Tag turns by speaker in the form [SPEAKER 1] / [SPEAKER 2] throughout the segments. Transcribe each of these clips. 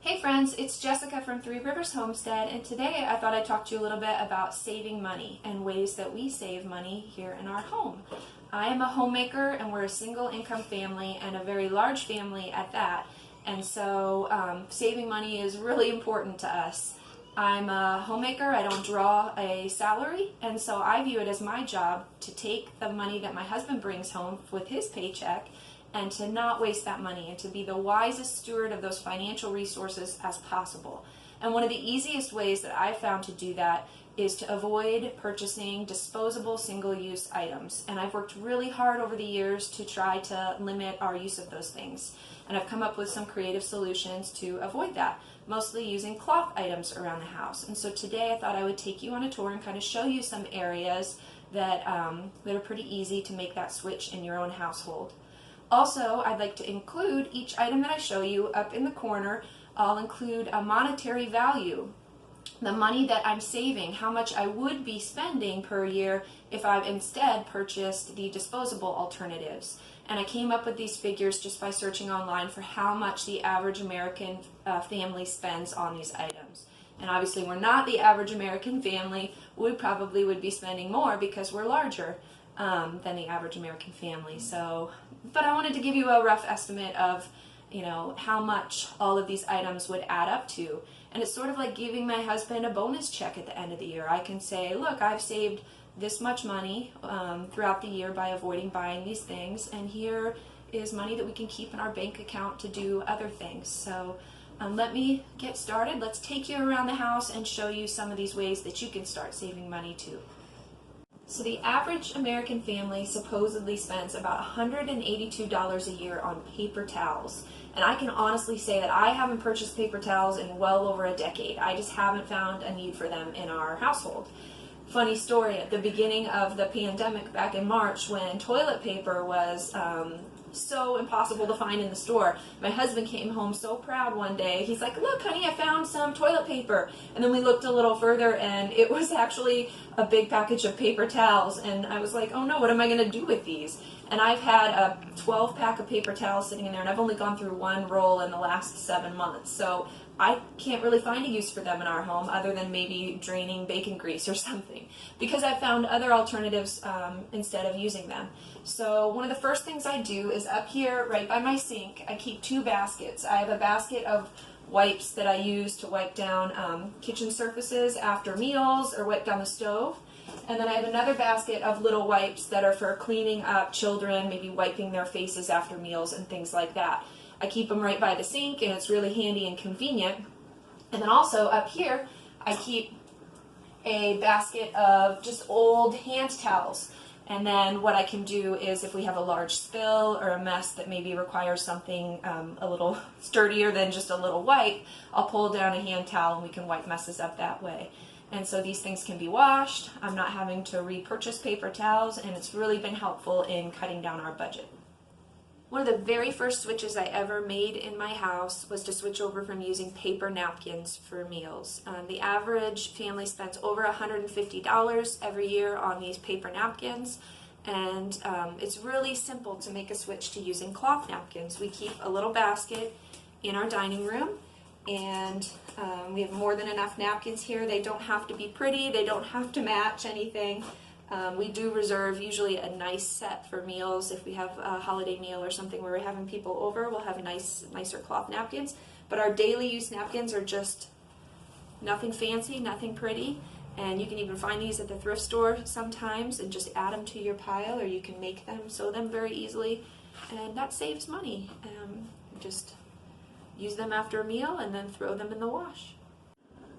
[SPEAKER 1] Hey friends, it's Jessica from Three Rivers Homestead, and today I thought I'd talk to you a little bit about saving money and ways that we save money here in our home. I am a homemaker and we're a single income family and a very large family at that, and so saving money is really important to us. I'm a homemaker, I don't draw a salary, and so I view it as my job to take the money that my husband brings home with his paycheck and to not waste that money and to be the wisest steward of those financial resources as possible. And one of the easiest ways that I've found to do that is to avoid purchasing disposable single-use items. And I've worked really hard over the years to try to limit our use of those things. And I've come up with some creative solutions to avoid that, mostly using cloth items around the house. And so today I thought I would take you on a tour and kind of show you some areas that are pretty easy to make that switch in your own household. Also, I'd like to include each item that I show you up in the corner. I'll include a monetary value, the money that I'm saving, how much I would be spending per year if I instead purchased the disposable alternatives. And I came up with these figures just by searching online for how much the average American family spends on these items. And obviously we're not the average American family. We probably would be spending more because we're larger than the average American family. But I wanted to give you a rough estimate of, how much all of these items would add up to. And it's sort of like giving my husband a bonus check at the end of the year. I can say, look, I've saved this much money throughout the year by avoiding buying these things, and here is money that we can keep in our bank account to do other things. So let me get started. Let's take you around the house and show you some of these ways that you can start saving money too. So the average American family supposedly spends about $182 a year on paper towels. And I can honestly say that I haven't purchased paper towels in well over a decade. I just haven't found a need for them in our household. Funny story, at the beginning of the pandemic back in March, when toilet paper was so impossible to find in the store, my husband came home so proud one day. He's like, look honey, I found some toilet paper. And then we looked a little further and it was actually a big package of paper towels, and I was like, oh no, what am I going to do with these? And I've had a 12 pack of paper towels sitting in there, and I've only gone through one roll in the last 7 months. So I can't really find a use for them in our home other than maybe draining bacon grease or something, because I've found other alternatives instead of using them. So one of the first things I do is up here right by my sink, I keep 2 baskets. I have a basket of wipes that I use to wipe down kitchen surfaces after meals or wipe down the stove. And then I have another basket of little wipes that are for cleaning up children, maybe wiping their faces after meals and things like that. I keep them right by the sink, and it's really handy and convenient. And then also up here, I keep a basket of just old hand towels. And then what I can do is, if we have a large spill or a mess that maybe requires something a little sturdier than just a little wipe, I'll pull down a hand towel and we can wipe messes up that way. And so these things can be washed. I'm not having to repurchase paper towels, and it's really been helpful in cutting down our budget. One of the very first switches I ever made in my house was to switch over from using paper napkins for meals. The average family spends over $150 every year on these paper napkins, and it's really simple to make a switch to using cloth napkins. We keep a little basket in our dining room, and we have more than enough napkins here. They don't have to be pretty, they don't have to match anything. We do reserve usually a nice set for meals. If we have a holiday meal or something where we're having people over, we'll have nicer cloth napkins. But our daily use napkins are just nothing fancy, nothing pretty. And you can even find these at the thrift store sometimes and just add them to your pile, or you can make them, sew them very easily. And that saves money. Just use them after a meal and then throw them in the wash.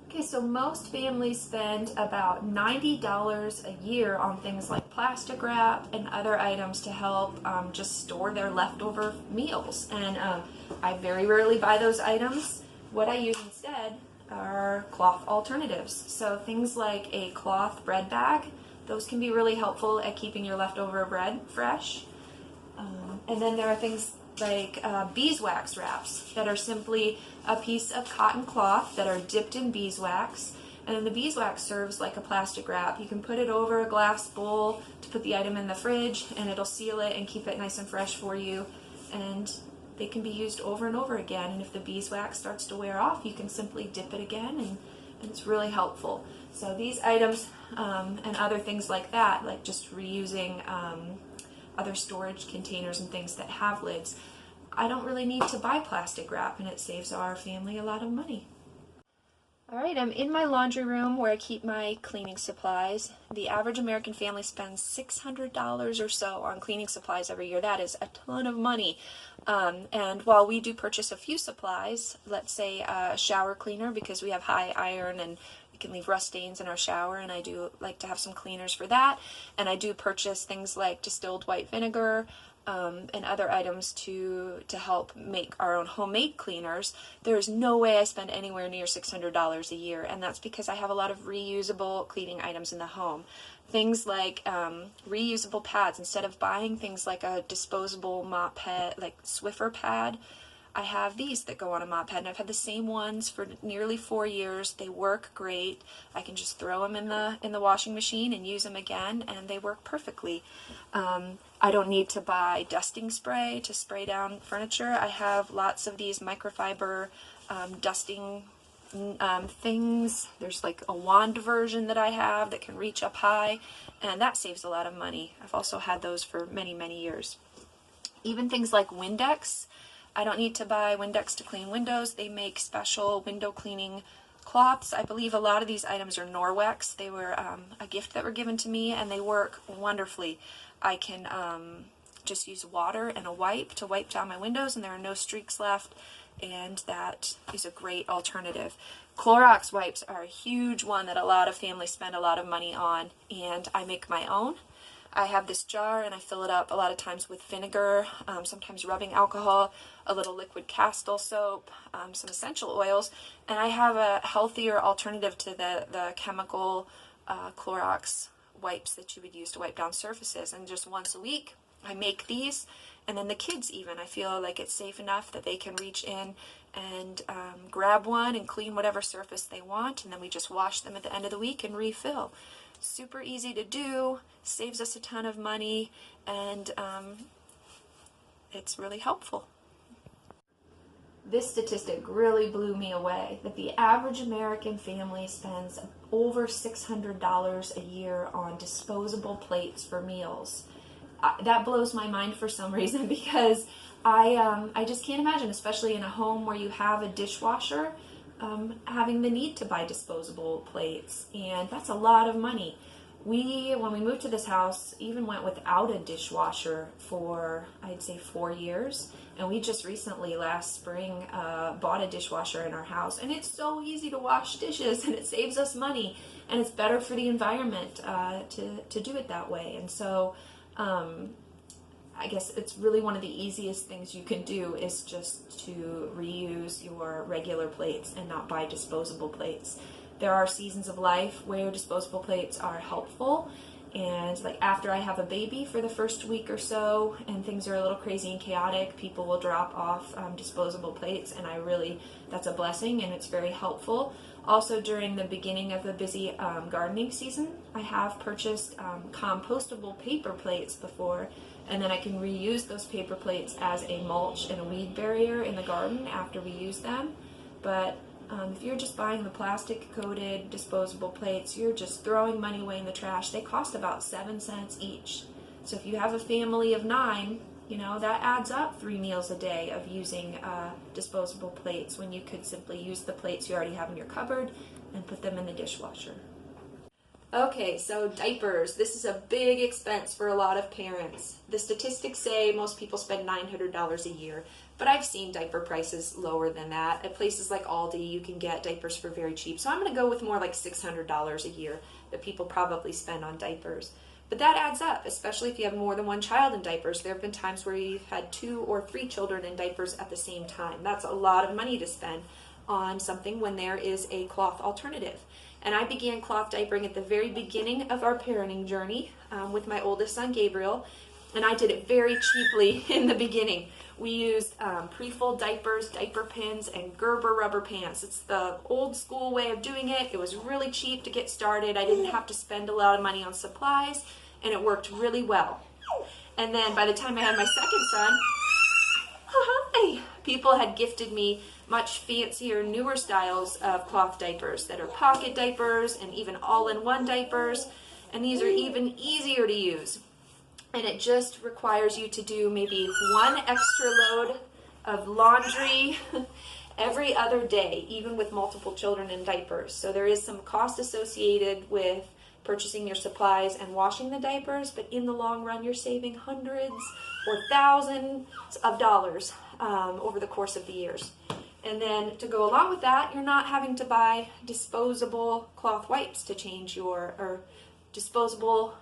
[SPEAKER 1] Okay, so most families spend about $90 a year on things like plastic wrap and other items to help just store their leftover meals. And I very rarely buy those items. What I use instead are cloth alternatives. So things like a cloth bread bag, those can be really helpful at keeping your leftover bread fresh. And then there are things like beeswax wraps that are simply a piece of cotton cloth that are dipped in beeswax, and then the beeswax serves like a plastic wrap. You can put it over a glass bowl to put the item in the fridge, and it'll seal it and keep it nice and fresh for you. And they can be used over and over again, and if the beeswax starts to wear off, you can simply dip it again, and it's really helpful. So these items and other things like that, like just reusing other storage containers and things that have lids, I don't really need to buy plastic wrap, and it saves our family a lot of money. All right, I'm in my laundry room where I keep my cleaning supplies. The average American family spends $600 or so on cleaning supplies every year. That is a ton of money. And while we do purchase a few supplies, let's say a shower cleaner, because we have high iron and we can leave rust stains in our shower, and I do like to have some cleaners for that. And I do purchase things like distilled white vinegar, and other items to help make our own homemade cleaners. There's no way I spend anywhere near $600 a year, and that's because I have a lot of reusable cleaning items in the home. Things like reusable pads. Instead of buying things like a disposable mop pad, like Swiffer pad, I have these that go on a mop pad, and I've had the same ones for nearly 4 years. They work great. I can just throw them in the washing machine and use them again, and they work perfectly. I don't need to buy dusting spray to spray down furniture. I have lots of these microfiber dusting things. There's like a wand version that I have that can reach up high, and that saves a lot of money. I've also had those for many, many years. Even things like Windex. I don't need to buy Windex to clean windows. They make special window cleaning cloths. I believe a lot of these items are Norwex. They were a gift that were given to me, and they work wonderfully. I can just use water and a wipe to wipe down my windows, and there are no streaks left, and that is a great alternative. Clorox wipes are a huge one that a lot of families spend a lot of money on, and I make my own. I have this jar, and I fill it up a lot of times with vinegar, sometimes rubbing alcohol, a little liquid Castile soap, some essential oils, and I have a healthier alternative to the chemical Clorox wipes that you would use to wipe down surfaces. And just once a week, I make these, and then the kids even, I feel like it's safe enough that they can reach in and grab one and clean whatever surface they want, and then we just wash them at the end of the week and refill. Super easy to do, saves us a ton of money, and it's really helpful. This statistic really blew me away, that the average American family spends over $600 a year on disposable plates for meals. That blows my mind for some reason, because I just can't imagine, especially in a home where you have a dishwasher, having the need to buy disposable plates, and that's a lot of money. When we moved to this house, even went without a dishwasher for, I'd say, 4 years, and we just recently, last spring, bought a dishwasher in our house, and it's so easy to wash dishes, and it saves us money, and it's better for the environment to do it that way. And so I guess it's really one of the easiest things you can do is just to reuse your regular plates and not buy disposable plates. There are seasons of life where disposable plates are helpful, and like after I have a baby for the first week or so and things are a little crazy and chaotic, people will drop off disposable plates, and that's a blessing and it's very helpful. Also, during the beginning of the busy gardening season, I have purchased compostable paper plates before, and then I can reuse those paper plates as a mulch and a weed barrier in the garden after we use them. But if you're just buying the plastic coated disposable plates, you're just throwing money away in the trash. They cost about 7 cents each. So if you have a family of 9, that adds up 3 meals a day of using disposable plates, when you could simply use the plates you already have in your cupboard and put them in the dishwasher. Okay, so diapers. This is a big expense for a lot of parents. The statistics say most people spend $900 a year, but I've seen diaper prices lower than that. At places like Aldi, you can get diapers for very cheap. So I'm going to go with more like $600 a year that people probably spend on diapers. But that adds up, especially if you have more than one child in diapers. There have been times where you've had 2 or 3 children in diapers at the same time. That's a lot of money to spend on something when there is a cloth alternative. And I began cloth diapering at the very beginning of our parenting journey with my oldest son, Gabriel, and I did it very cheaply in the beginning. We used pre-fold diapers, diaper pins, and Gerber rubber pants. It's the old school way of doing it. It was really cheap to get started. I didn't have to spend a lot of money on supplies, and it worked really well. And then by the time I had my second son, Hi! People had gifted me much fancier, newer styles of cloth diapers that are pocket diapers and even all-in-one diapers, and these are even easier to use. And it just requires you to do maybe one extra load of laundry every other day, even with multiple children in diapers. So there is some cost associated with purchasing your supplies and washing the diapers, but in the long run, you're saving hundreds or thousands of dollars over the course of the years. And then to go along with that, you're not having to buy disposable cloth wipes to change or disposable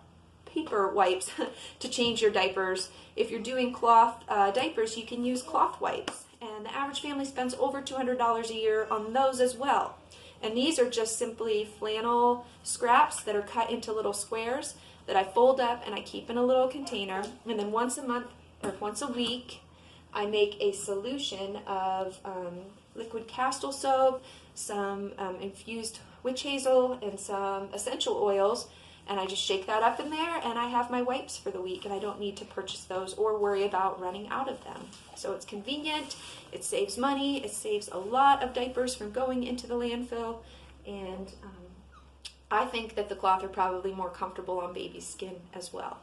[SPEAKER 1] paper wipes to change your diapers. If you're doing cloth diapers, you can use cloth wipes. And the average family spends over $200 a year on those as well. And these are just simply flannel scraps that are cut into little squares that I fold up and I keep in a little container. And then once a month or once a week, I make a solution of liquid castor soap, some infused witch hazel, and some essential oils. And I just shake that up in there and I have my wipes for the week, and I don't need to purchase those or worry about running out of them. So it's convenient, it saves money, it saves a lot of diapers from going into the landfill, and I think that the cloth are probably more comfortable on baby's skin as well.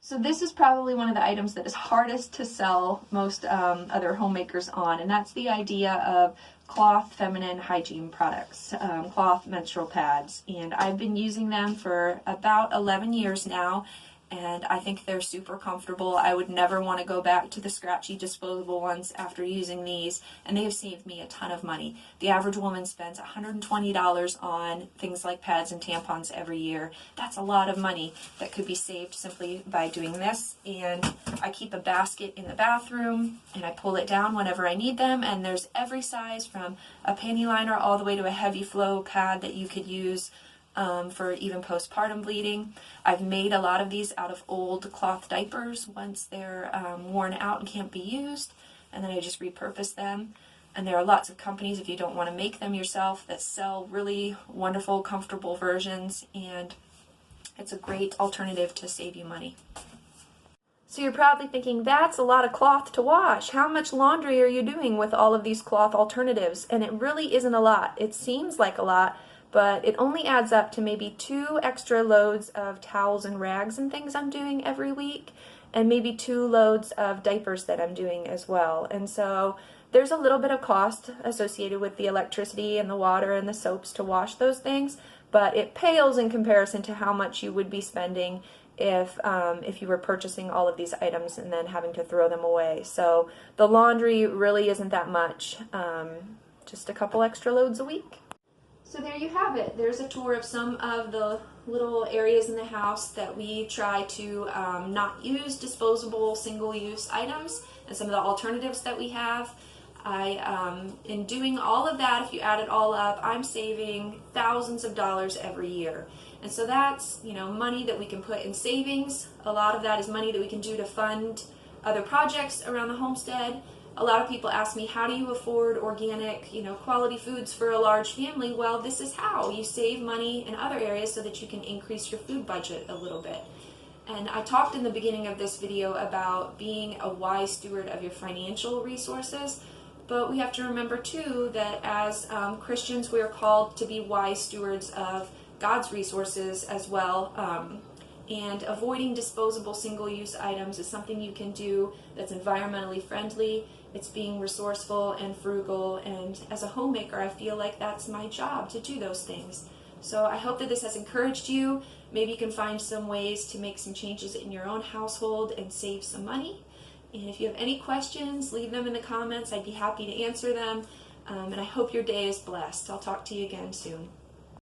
[SPEAKER 1] So this is probably one of the items that is hardest to sell most other homemakers on, and that's the idea of cloth feminine hygiene products, cloth menstrual pads. And I've been using them for about 11 years now, and I think they're super comfortable. I would never want to go back to the scratchy disposable ones after using these, and they have saved me a ton of money. The average woman spends $120 on things like pads and tampons every year. That's a lot of money that could be saved simply by doing this. And I keep a basket in the bathroom, and I pull it down whenever I need them, and there's every size from a panty liner all the way to a heavy flow pad that you could use for even postpartum bleeding. I've made a lot of these out of old cloth diapers once they're worn out and can't be used, and then I just repurpose them. And there are lots of companies, if you don't want to make them yourself, that sell really wonderful, comfortable versions, and it's a great alternative to save you money. So you're probably thinking, that's a lot of cloth to wash. How much laundry are you doing with all of these cloth alternatives? And it really isn't a lot. It seems like a lot, but it only adds up to maybe 2 extra loads of towels and rags and things I'm doing every week, and maybe 2 loads of diapers that I'm doing as well. And so there's a little bit of cost associated with the electricity and the water and the soaps to wash those things, but it pales in comparison to how much you would be spending if you were purchasing all of these items and then having to throw them away. So the laundry really isn't that much, just a couple extra loads a week. So there you have it. There's a tour of some of the little areas in the house that we try to not use disposable single-use items, and some of the alternatives that we have. In doing all of that, if you add it all up, I'm saving thousands of dollars every year. And so that's, money that we can put in savings. A lot of that is money that we can do to fund other projects around the homestead. A lot of people ask me, how do you afford organic, quality foods for a large family? Well, this is how. You save money in other areas so that you can increase your food budget a little bit. And I talked in the beginning of this video about being a wise steward of your financial resources, but we have to remember too that as Christians, we are called to be wise stewards of God's resources as well. And avoiding disposable single-use items is something you can do that's environmentally friendly. It's being resourceful and frugal, and as a homemaker, I feel like that's my job to do those things. So I hope that this has encouraged you. Maybe you can find some ways to make some changes in your own household and save some money. And if you have any questions, leave them in the comments. I'd be happy to answer them. And I hope your day is blessed. I'll talk to you again soon.